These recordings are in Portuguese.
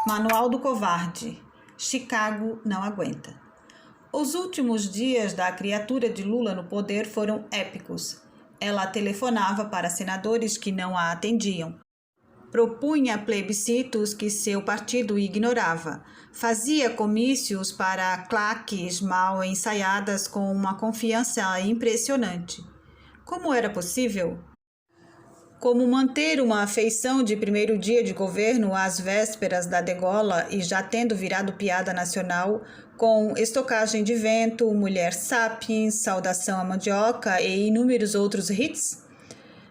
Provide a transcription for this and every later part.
Manual do Covarde. Chicago não aguenta. Os últimos dias da criatura de Lula no poder foram épicos. Ela telefonava para senadores que não a atendiam. Propunha plebiscitos que seu partido ignorava. Fazia comícios para claques mal ensaiadas com uma confiança impressionante. Como era possível? Como manter uma afeição de primeiro dia de governo às vésperas da degola e já tendo virado piada nacional, com estocagem de vento, mulher sapiens, saudação à mandioca e inúmeros outros hits?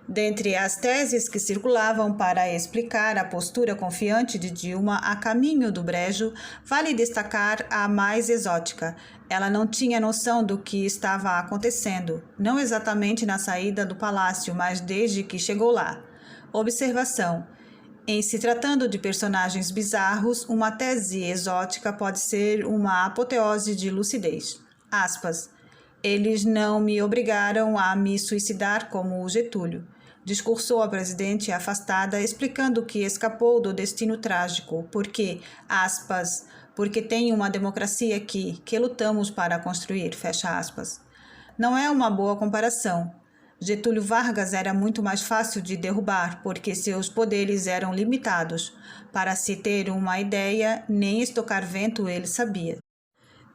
Dentre as teses que circulavam para explicar a postura confiante de Dilma a caminho do brejo, vale destacar a mais exótica. Ela não tinha noção do que estava acontecendo, não exatamente na saída do palácio, mas desde que chegou lá. Observação: em se tratando de personagens bizarros, uma tese exótica pode ser uma apoteose de lucidez. Aspas. Eles não me obrigaram a me suicidar como o Getúlio, discursou a presidente afastada, explicando que escapou do destino trágico, porque, aspas, porque tem uma democracia aqui, que lutamos para construir, fecha aspas. Não é uma boa comparação. Getúlio Vargas era muito mais fácil de derrubar, porque seus poderes eram limitados. Para se ter uma ideia, nem estocar vento ele sabia.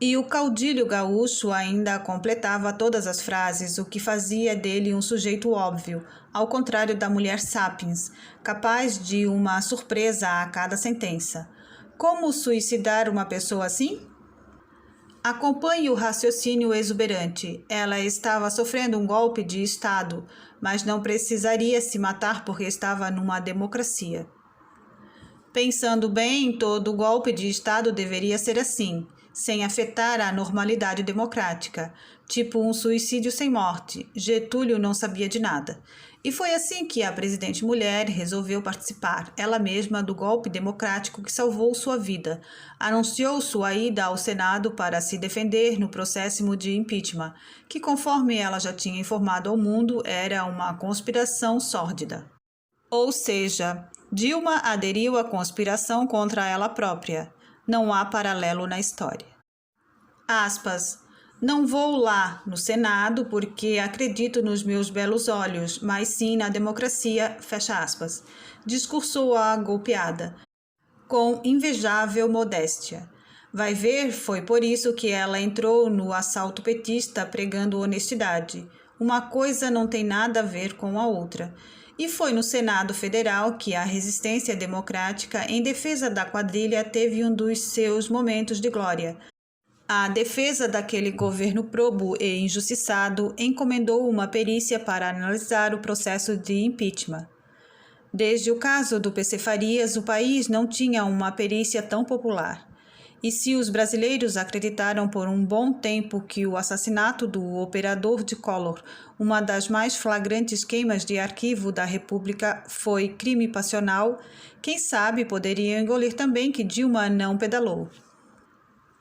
E o caudilho gaúcho ainda completava todas as frases, o que fazia dele um sujeito óbvio, ao contrário da mulher sapiens, capaz de uma surpresa a cada sentença. Como suicidar uma pessoa assim? Acompanhe o raciocínio exuberante. Ela estava sofrendo um golpe de Estado, mas não precisaria se matar porque estava numa democracia. Pensando bem, todo golpe de Estado deveria ser assim, sem afetar a normalidade democrática, tipo um suicídio sem morte. Getúlio não sabia de nada. E foi assim que a presidente mulher resolveu participar, ela mesma, do golpe democrático que salvou sua vida. Anunciou sua ida ao Senado para se defender no processo de impeachment, que, conforme ela já tinha informado ao mundo, era uma conspiração sórdida. Ou seja, Dilma aderiu à conspiração contra ela própria. Não há paralelo na história. Aspas. Não vou lá no Senado porque acredito nos meus belos olhos, mas sim na democracia, fecha aspas. Discursou a golpeada, com invejável modéstia. Vai ver, foi por isso que ela entrou no assalto petista pregando honestidade. Uma coisa não tem nada a ver com a outra. E foi no Senado Federal que a resistência democrática em defesa da quadrilha teve um dos seus momentos de glória. A defesa daquele governo probo e injustiçado encomendou uma perícia para analisar o processo de impeachment. Desde o caso do PC Farias, o país não tinha uma perícia tão popular. E se os brasileiros acreditaram por um bom tempo que o assassinato do operador de Collor, uma das mais flagrantes queimas de arquivo da República, foi crime passional, quem sabe poderiam engolir também que Dilma não pedalou.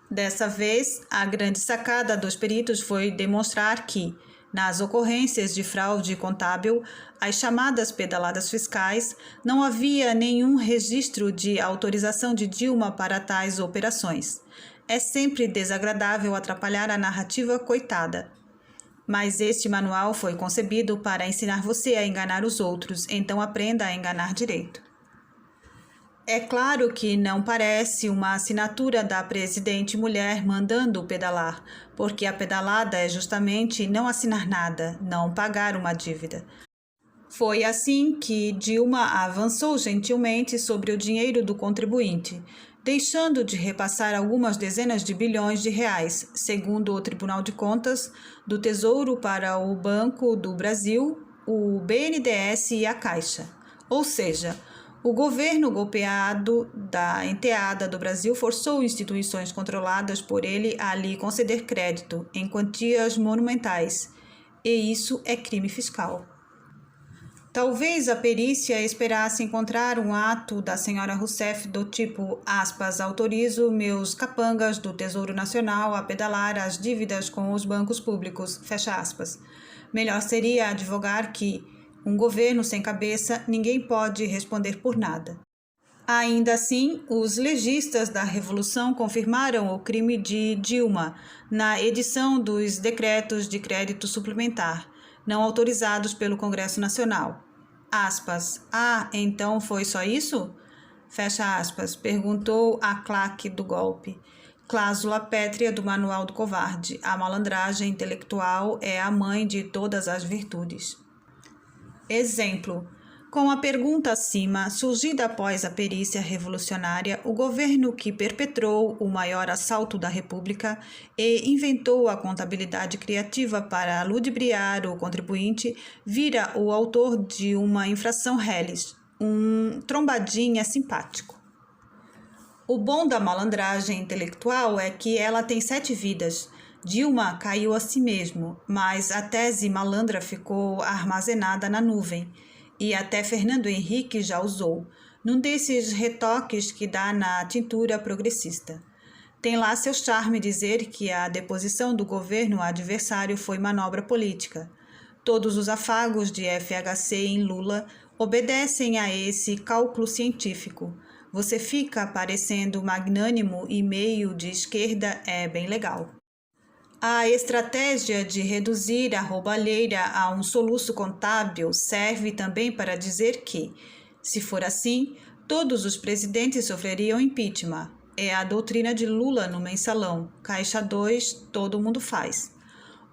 Dessa vez, a grande sacada dos peritos foi demonstrar que, nas ocorrências de fraude contábil, as chamadas pedaladas fiscais, não havia nenhum registro de autorização de Dilma para tais operações. É sempre desagradável atrapalhar a narrativa coitada. Mas este manual foi concebido para ensinar você a enganar os outros, então aprenda a enganar direito. É claro que não parece uma assinatura da presidente mulher mandando pedalar, porque a pedalada é justamente não assinar nada, não pagar uma dívida. Foi assim que Dilma avançou gentilmente sobre o dinheiro do contribuinte, deixando de repassar algumas dezenas de bilhões de reais, segundo o Tribunal de Contas, do Tesouro para o Banco do Brasil, o BNDES e a Caixa. Ou seja, o governo golpeado da enteada do Brasil forçou instituições controladas por ele a lhe conceder crédito em quantias monumentais, e isso é crime fiscal. Talvez a perícia esperasse encontrar um ato da senhora Rousseff do tipo, aspas, autorizo meus capangas do Tesouro Nacional a pedalar as dívidas com os bancos públicos, fecha aspas. Melhor seria advogar que um governo sem cabeça, ninguém pode responder por nada. Ainda assim, os legistas da Revolução confirmaram o crime de Dilma na edição dos decretos de crédito suplementar, não autorizados pelo Congresso Nacional. Aspas. Ah, então foi só isso? Fecha aspas, perguntou a claque do golpe. Cláusula pétrea do Manual do Covarde. A malandragem intelectual é a mãe de todas as virtudes. Exemplo. Com a pergunta acima, surgida após a perícia revolucionária, o governo que perpetrou o maior assalto da República e inventou a contabilidade criativa para ludibriar o contribuinte, vira o autor de uma infração reles, um trombadinha simpático. O bom da malandragem intelectual é que ela tem 7 vidas. Dilma caiu a si mesmo, mas a tese malandra ficou armazenada na nuvem. E até Fernando Henrique já usou, num desses retoques que dá na tintura progressista. Tem lá seu charme dizer que a deposição do governo adversário foi manobra política. Todos os afagos de FHC em Lula obedecem a esse cálculo científico. Você fica parecendo magnânimo e meio de esquerda é bem legal. A estratégia de reduzir a roubalheira a um soluço contábil serve também para dizer que, se for assim, todos os presidentes sofreriam impeachment. É a doutrina de Lula no mensalão. Caixa 2, todo mundo faz.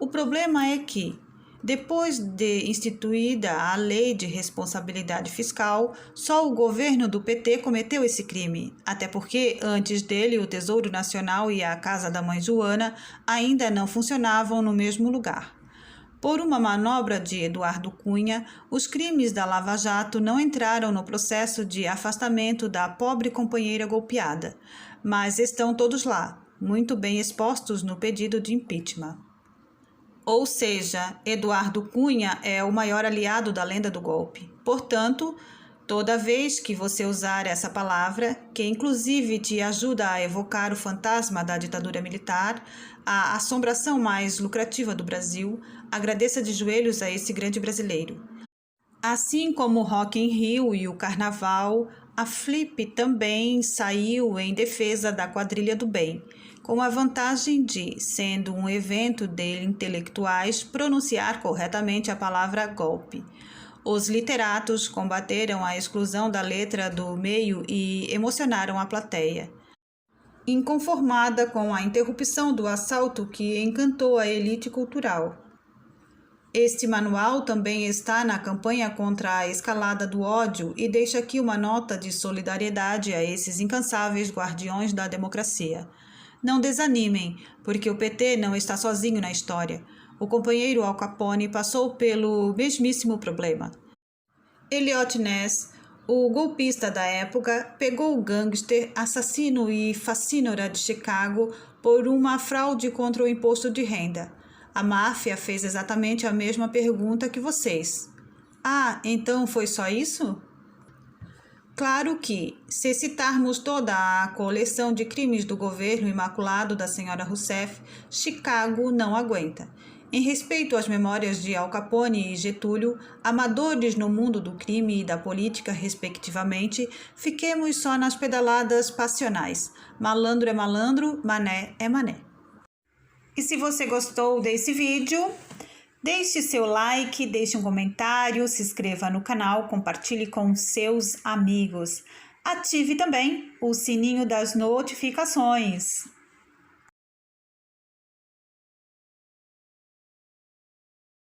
O problema é que, depois de instituída a Lei de Responsabilidade Fiscal, só o governo do PT cometeu esse crime, até porque, antes dele, o Tesouro Nacional e a Casa da Mãe Joana ainda não funcionavam no mesmo lugar. Por uma manobra de Eduardo Cunha, os crimes da Lava Jato não entraram no processo de afastamento da pobre companheira golpeada, mas estão todos lá, muito bem expostos no pedido de impeachment. Ou seja, Eduardo Cunha é o maior aliado da lenda do golpe. Portanto, toda vez que você usar essa palavra, que inclusive te ajuda a evocar o fantasma da ditadura militar, a assombração mais lucrativa do Brasil, agradeça de joelhos a esse grande brasileiro. Assim como o Rock in Rio e o Carnaval, a Flip também saiu em defesa da quadrilha do bem, com a vantagem de, sendo um evento de intelectuais, pronunciar corretamente a palavra golpe. Os literatos combateram a exclusão da letra do meio e emocionaram a plateia. Inconformada com a interrupção do assalto que encantou a elite cultural. Este manual também está na campanha contra a escalada do ódio e deixa aqui uma nota de solidariedade a esses incansáveis guardiões da democracia. Não desanimem, porque o PT não está sozinho na história. O companheiro Al Capone passou pelo mesmíssimo problema. Eliot Ness, o golpista da época, pegou o gangster, assassino e facínora de Chicago por uma fraude contra o imposto de renda. A máfia fez exatamente a mesma pergunta que vocês. Ah, então foi só isso? Claro que, se citarmos toda a coleção de crimes do governo imaculado da senhora Rousseff, Chicago não aguenta. Em respeito às memórias de Al Capone e Getúlio, amadores no mundo do crime e da política, respectivamente, fiquemos só nas pedaladas passionais. Malandro é malandro, mané é mané. E se você gostou desse vídeo, deixe seu like, deixe um comentário, se inscreva no canal, compartilhe com seus amigos. Ative também o sininho das notificações.